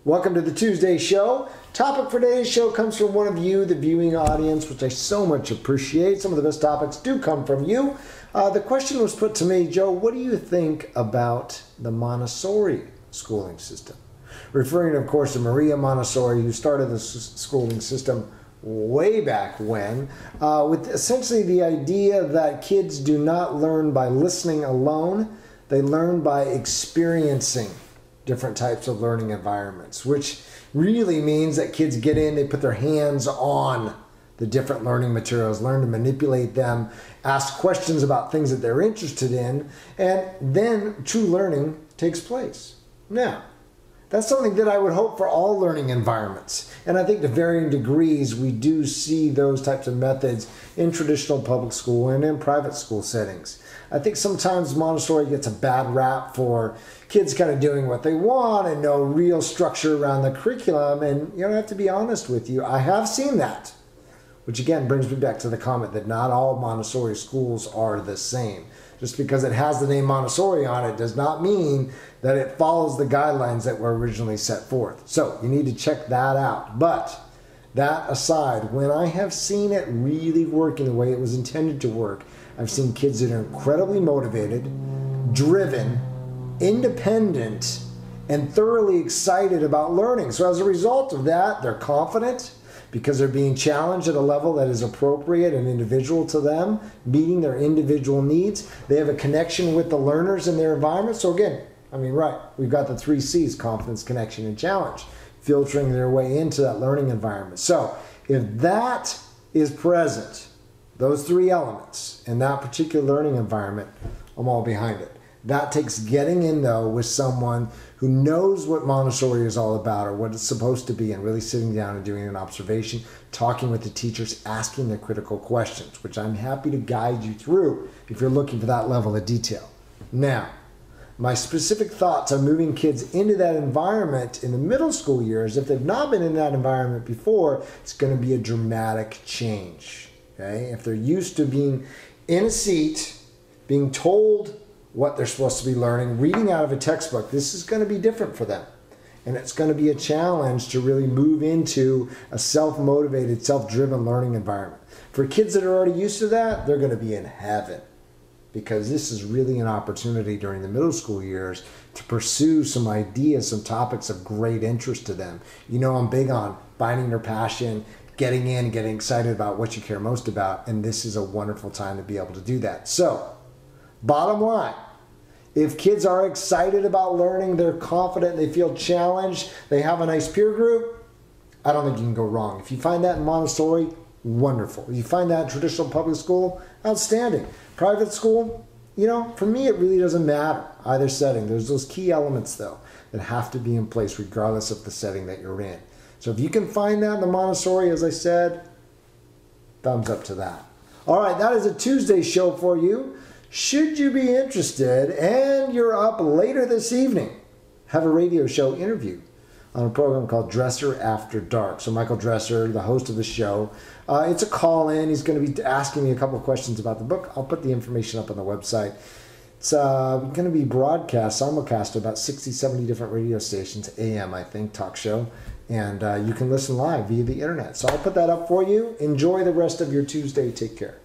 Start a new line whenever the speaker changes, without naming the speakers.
Welcome to the Tuesday show. Topic for today's show comes from one of you, the viewing audience, which I so much appreciate. Some of the best topics do come from you. The question was put to me, Joe, what do you think about the Montessori schooling system? Referring, of course, to Maria Montessori, who started the schooling system way back when, with essentially the idea that kids do not learn by listening alone, they learn by experiencing different types of learning environments, which really means that kids get in, they put their hands on the different learning materials, learn to manipulate them, ask questions about things that they're interested in, and then true learning takes place. Now, that's something that I would hope for all learning environments. And I think to varying degrees, we do see those types of methods in traditional public school and in private school settings. I think sometimes Montessori gets a bad rap for kids kind of doing what they want and no real structure around the curriculum. And you know, I have to be honest with you, I have seen that. Which again brings me back to the comment that not all Montessori schools are the same. Just because it has the name Montessori on it does not mean that it follows the guidelines that were originally set forth. So you need to check that out. But that aside, when I have seen it really working the way it was intended to work, I've seen kids that are incredibly motivated, driven, independent, and thoroughly excited about learning. So as a result of that, they're confident because they're being challenged at a level that is appropriate and individual to them, meeting their individual needs. They have a connection with the learners in their environment. So again, we've got the 3 C's, confidence, connection, and challenge, filtering their way into that learning environment. So if that is present, those 3 elements in that particular learning environment, I'm all behind it. That takes getting in, though, with someone who knows what Montessori is all about or what it's supposed to be, and really sitting down and doing an observation, talking with the teachers, asking the critical questions, which I'm happy to guide you through if you're looking for that level of detail. Now, my specific thoughts on moving kids into that environment in the middle school years, if they've not been in that environment before, it's going to be a dramatic change. Okay? If they're used to being in a seat, being told what they're supposed to be learning, reading out of a textbook, this is going to be different for them. And it's going to be a challenge to really move into a self-motivated, self-driven learning environment. For kids that are already used to that, they're going to be in heaven, because this is really an opportunity during the middle school years to pursue some ideas, some topics of great interest to them. You know, I'm big on finding their passion, getting in, getting excited about what you care most about, and this is a wonderful time to be able to do that. So, bottom line, if kids are excited about learning, they're confident, they feel challenged, they have a nice peer group, I don't think you can go wrong. If you find that in Montessori, wonderful. If you find that in traditional public school, outstanding. Private school, you know, for me it really doesn't matter either setting. There's those key elements, though, that have to be in place regardless of the setting that you're in. So if you can find that in the Montessori, as I said, thumbs up to that. All right, that is a Tuesday show for you. Should you be interested and you're up later this evening, have a radio show interview on a program called Dresser After Dark. So Michael Dresser, the host of the show, it's a call-in. He's going to be asking me a couple of questions about the book. I'll put the information up on the website. It's going to be broadcast, simulcast to about 60, 70 different radio stations, AM, I think, talk show. And you can listen live via the internet. So I'll put that up for you. Enjoy the rest of your Tuesday. Take care.